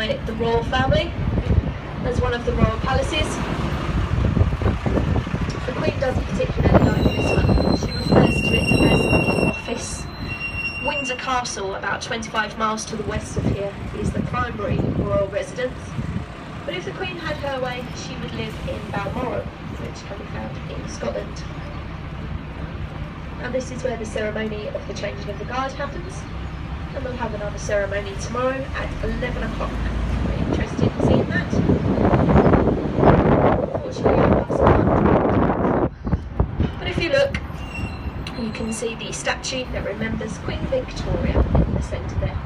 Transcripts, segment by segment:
by the royal family as one of the royal palaces. The Queen doesn't particularly like this one. She refers to it as the office. Windsor Castle, about 25 miles to the west of here, is the primary royal residence. But if the Queen had her way, she would live in Balmoral, which can be found in Scotland. And this is where the ceremony of the changing of the guard happens. And we'll have another ceremony tomorrow at 11 o'clock. If you're interested in seeing that. Unfortunately, but if you look, you can see the statue that remembers Queen Victoria in the centre there.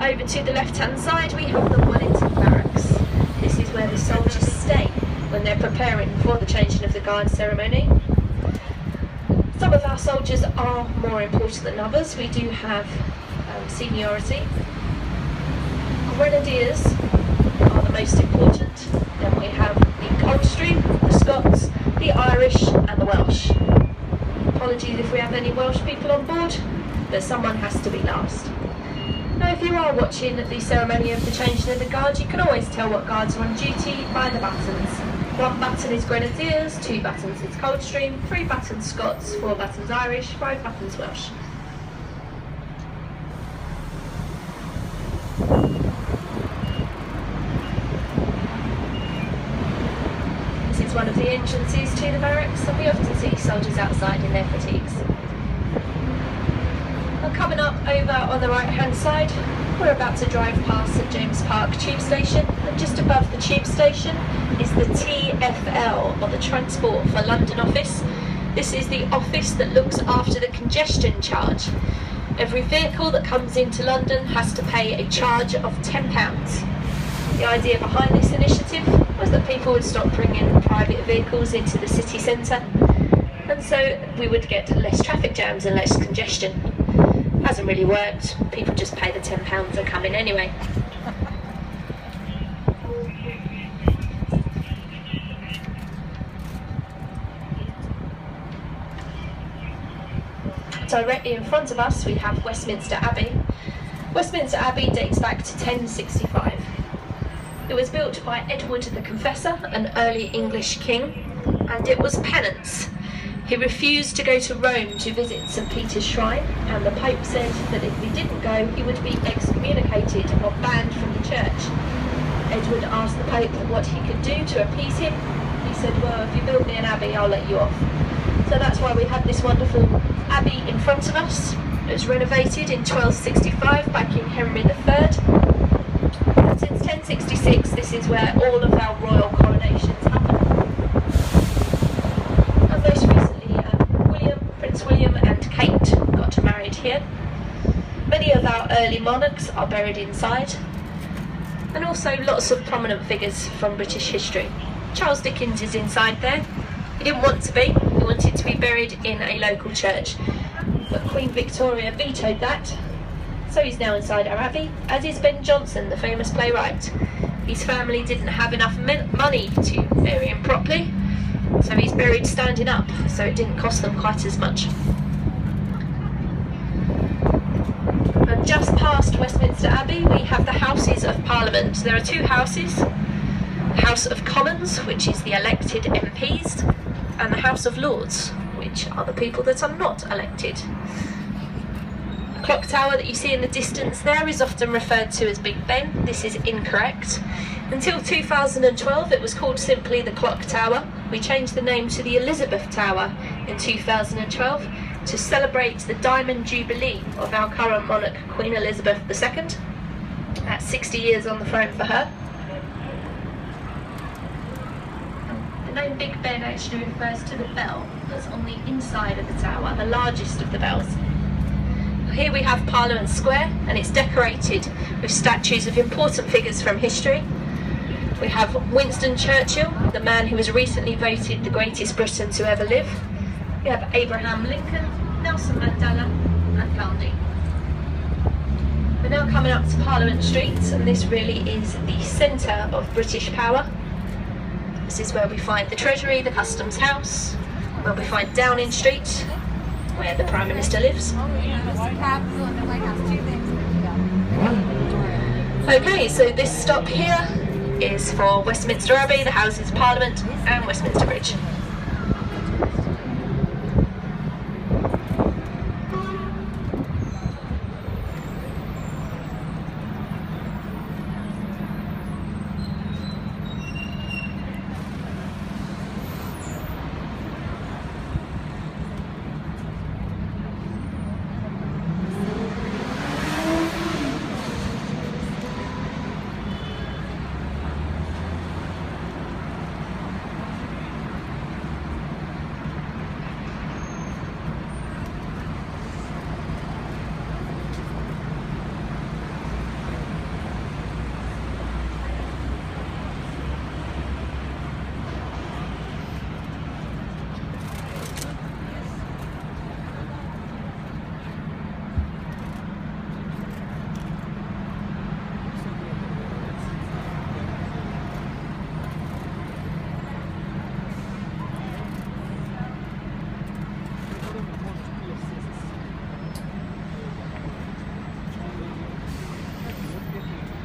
Over to the left-hand side we have the Wellington Barracks. This is where the soldiers stay when they're preparing for the changing of the guard ceremony. Some of our soldiers are more important than others. We do have seniority. Grenadiers are the most important. Then we have the Coldstream, the Scots, the Irish and the Welsh. Apologies if we have any Welsh people on board, but someone has to be last. Now if you are watching the ceremony of the changing of the guard, you can always tell what guards are on duty by the battens. 1 baton is Grenadiers, 2 batons is Coldstream, 3 batons Scots, 4 batons Irish, 5 batons Welsh. This is one of the entrances to the barracks, and we often see soldiers outside in their fatigues. Well, coming up over on the right hand side, we're about to drive past St James Park tube station, and just above the tube station is the TfL, or the Transport for London office. This is the office that looks after the congestion charge. Every vehicle that comes into London has to pay a charge of £10. The idea behind this initiative was that people would stop bringing private vehicles into the city centre, and so we would get less traffic jams and less congestion. Hasn't really worked, people just pay the £10 and come in anyway. Directly in front of us we have Westminster Abbey. Westminster Abbey dates back to 1065. It was built by Edward the Confessor, an early English king, and it was penance. He refused to go to Rome to visit St Peter's Shrine, and the Pope said that if he didn't go, he would be excommunicated or banned from the church. Edward asked the Pope what he could do to appease him. He said, well, if you build me an abbey, I'll let you off. So that's why we have this wonderful abbey in front of us. It was renovated in 1265 by King Henry III. And since 1066, this is where all of our royal coronations happen. And most recently, Prince William and Kate got married here. Many of our early monarchs are buried inside. And also lots of prominent figures from British history. Charles Dickens is inside there. He didn't want to be, he wanted to be buried in a local church, but Queen Victoria vetoed that, so he's now inside our abbey, as is Ben Jonson, the famous playwright. His family didn't have enough money to bury him properly, so he's buried standing up, so it didn't cost them quite as much. And just past Westminster Abbey we have the Houses of Parliament. There are 2 houses, the House of Commons, which is the elected MPs, and the House of Lords, which are the people that are not elected. The clock tower that you see in the distance there is often referred to as Big Ben. This is incorrect. Until 2012 it was called simply the Clock Tower. We changed the name to the Elizabeth Tower in 2012 to celebrate the Diamond Jubilee of our current monarch, Queen Elizabeth II. That's 60 years on the throne for her. The name Big Ben actually refers to the bell that's on the inside of the tower, the largest of the bells. Here we have Parliament Square, and it's decorated with statues of important figures from history. We have Winston Churchill, the man who was recently voted the greatest Briton to ever live. We have Abraham Lincoln, Nelson Mandela and Gandhi. We're now coming up to Parliament Street, and this really is the centre of British power. This is where we find the Treasury, the Customs House, where we find Downing Street, where the Prime Minister lives. The Capitol and the White House, 2 things. Okay, so this stop here is for Westminster Abbey, the Houses of Parliament and Westminster Bridge.